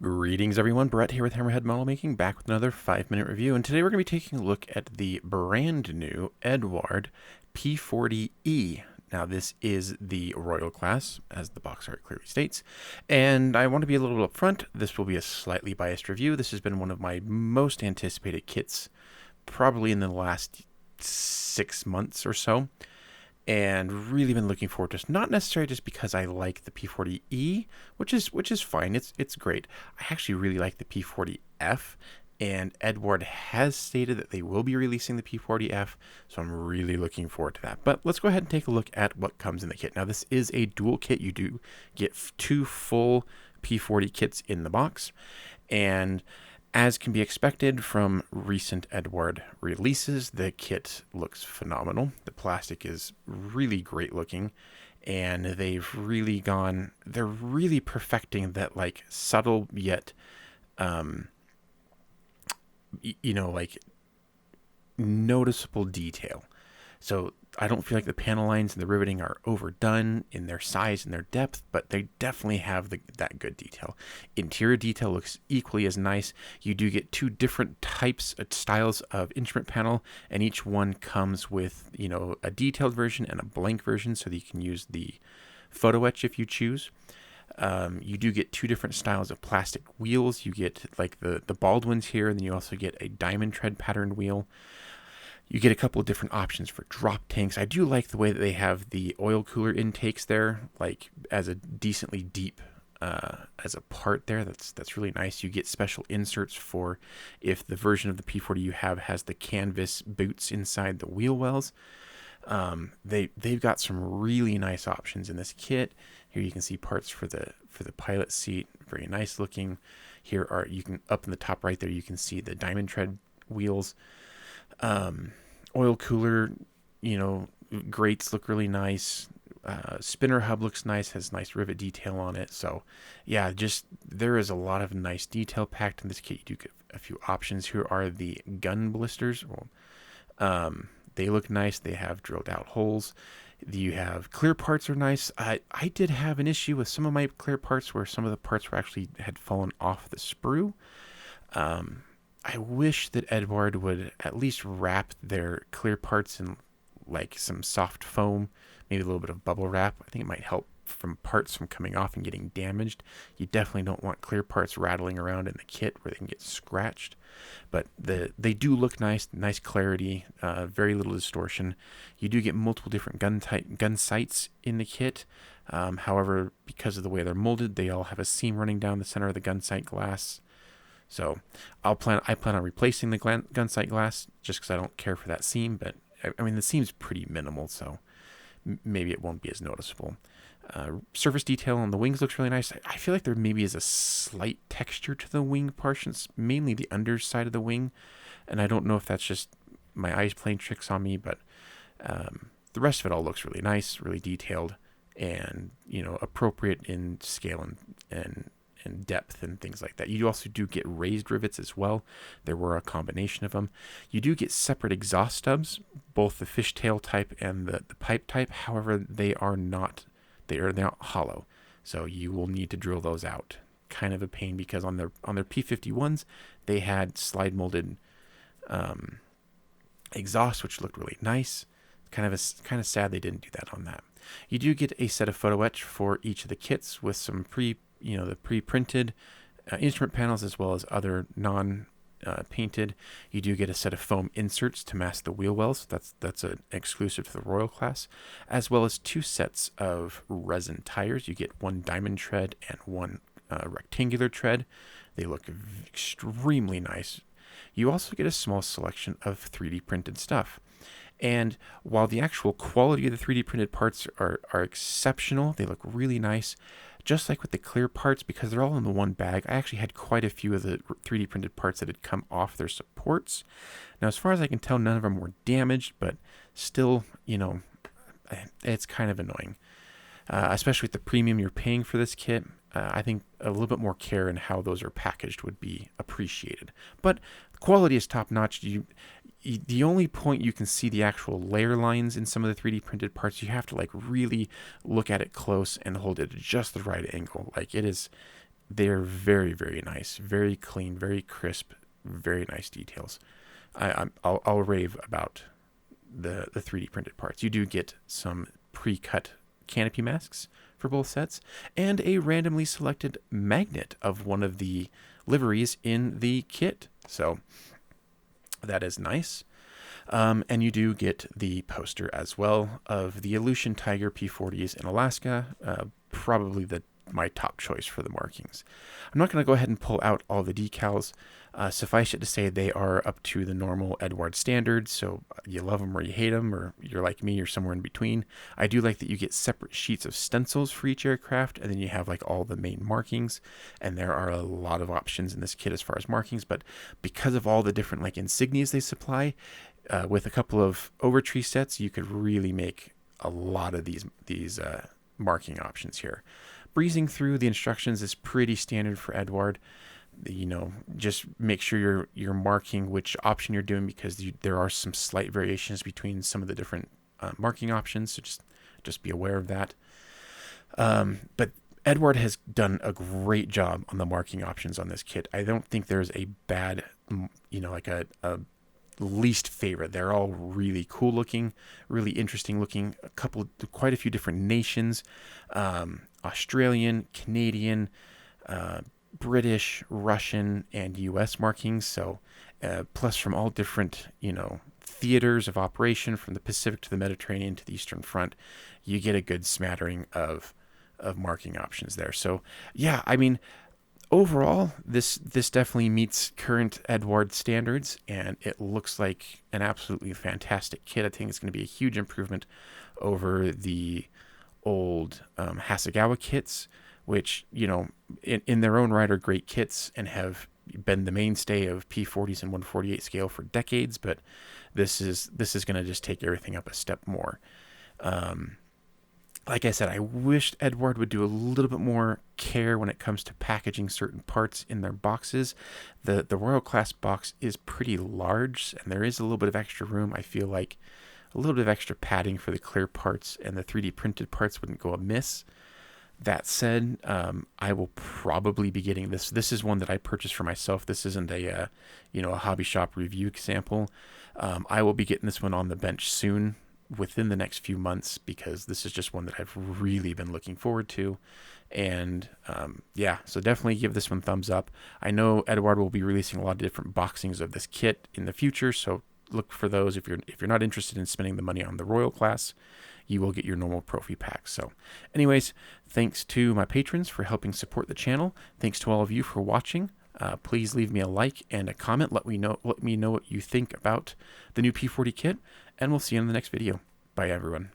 Greetings everyone, Brett here with Hammerhead Model Making, back with another 5-minute review, and today we're going to be taking a look at the brand new Eduard P-40E. Now this is the Royal class, as the box art clearly states, and I want to be a little upfront, this will be a slightly biased review. This has been one of my most anticipated kits, probably in the last 6 months or so. And really been looking forward to this. Not necessarily just because I like the P-40E, which is fine. It's great. I actually really like the P-40F, and Eduard has stated that they will be releasing the P-40F, so I'm really looking forward to that. But let's go ahead and take a look at what comes in the kit. Now this is a dual kit. You do get 2 full P-40 kits in the box, and as can be expected from recent Eduard releases, the kit looks phenomenal. The plastic is really great looking, and they're really perfecting that like subtle yet, like noticeable detail. So I don't feel like the panel lines and the riveting are overdone in their size and their depth, but they definitely have that good detail. Interior detail looks equally as nice. You do get 2 different styles of instrument panel, and each one comes with, a detailed version and a blank version, so that you can use the photo etch if you choose. You do get 2 different styles of plastic wheels. You get like the Baldwins here, and then you also get a diamond tread pattern wheel. You get a couple of different options for drop tanks. I do like the way that they have the oil cooler intakes there, like as a decently deep as a part there. That's really nice. You get special inserts for if the version of the P-40 you have has the canvas boots inside the wheel wells. They've got some really nice options in this kit. Here you can see parts for the pilot seat, very nice looking. Here up in the top right there, you can see the diamond tread wheels. Oil cooler, grates look really nice. Spinner hub looks nice, has nice rivet detail on it. So yeah, there is a lot of nice detail packed in this kit. You do get a few options. Here are the gun blisters. They look nice. They have drilled out holes. You have clear parts are nice. I did have an issue with some of my clear parts where some of the parts had fallen off the sprue. I wish that Eduard would at least wrap their clear parts in like some soft foam, maybe a little bit of bubble wrap. I think it might help from parts from coming off and getting damaged. You definitely don't want clear parts rattling around in the kit where they can get scratched. But they do look nice clarity, very little distortion. You do get multiple different gun sights in the kit. However, because of the way they're molded, they all have a seam running down the center of the gun sight glass. So I plan on replacing the gun sight glass just because I don't care for that seam. But I mean, the seam's pretty minimal, so maybe it won't be as noticeable. Surface detail on the wings looks really nice. I feel like there maybe is a slight texture to the wing portions, mainly the underside of the wing, and I don't know if that's just my eyes playing tricks on me, but the rest of it all looks really nice, really detailed, and appropriate in scale and depth and things like that. You also do get raised rivets as well. There were a combination of them. You do get separate exhaust stubs, both the fishtail type and the pipe type. However, they are not hollow, so you will need to drill those out. Kind of a pain because on their P-51s they had slide molded exhaust, which looked really nice. Kind of sad they didn't do that on that. You do get a set of photo etch for each of the kits with some the pre-printed instrument panels as well as other non-painted. You do get a set of foam inserts to mask the wheel wells. That's an exclusive to the Royal class, as well as 2 sets of resin tires. You get 1 diamond tread and 1 rectangular tread. They look extremely nice. You also get a small selection of 3D printed stuff. And while the actual quality of the 3D printed parts are exceptional, they look really nice. Just like with the clear parts, because they're all in the one bag, I actually had quite a few of the 3D printed parts that had come off their supports. Now, as far as I can tell, none of them were damaged, but still, it's kind of annoying. Especially with the premium you're paying for this kit. I think a little bit more care in how those are packaged would be appreciated. But the quality is top notch. The only point you can see the actual layer lines in some of the 3D printed parts, you have to like really look at it close and hold it at just the right angle. Like it is they're very, very nice, very clean, very crisp, very nice details. I'll rave about the 3D printed parts. You do get some pre-cut canopy masks for both sets, and a randomly selected magnet of one of the liveries in the kit. So that is nice. And you do get the poster as well of the Aleutian Tiger P-40s in Alaska, probably my top choice for the markings. I'm not going to go ahead and pull out all the decals. Suffice it to say, they are up to the normal Eduard standards, so you love them or you hate them, or you're like me, you're somewhere in between. I do like that you get separate sheets of stencils for each aircraft, and then you have like all the main markings, and there are a lot of options in this kit as far as markings, but because of all the different like insignias they supply, with a couple of Overtree sets, you could really make a lot of these marking options here. Breezing through the instructions is pretty standard for Eduard. Just make sure you're marking which option you're doing, because there are some slight variations between some of the different marking options, so just be aware of that. But Eduard has done a great job on the marking options on this kit. I don't think there's a bad, like a least favorite. They're all really cool looking, really interesting looking. Quite a few different nations, Australian, Canadian, British, Russian, and U.S. markings. So, plus from all different, theaters of operation, from the Pacific to the Mediterranean to the Eastern Front, you get a good smattering of marking options there. So, yeah, I mean, overall, this definitely meets current Eduard standards, and it looks like an absolutely fantastic kit. I think it's going to be a huge improvement over the old Hasegawa kits, which, in their own right are great kits and have been the mainstay of P-40s and 148 scale for decades, but this is going to just take everything up a step more. Like I said, I wished Eduard would do a little bit more care when it comes to packaging certain parts in their boxes. The Royal Class box is pretty large, and there is a little bit of extra room. I feel like a little bit of extra padding for the clear parts and the 3D printed parts wouldn't go amiss. That said, I will probably be getting this. This is one that I purchased for myself. This isn't a hobby shop review sample. I will be getting this one on the bench soon, within the next few months, because this is just one that I've really been looking forward to. And so definitely give this one thumbs up. I know Eduard will be releasing a lot of different boxings of this kit in the future, so look for those. If you're not interested in spending the money on the Royal Class, you will get your normal Profi pack. So anyways, thanks to my patrons for helping support the channel. Thanks to all of you for watching. Please leave me a like and a comment. Let me know what you think about the new P-40 kit, and we'll see you in the next video. Bye, everyone.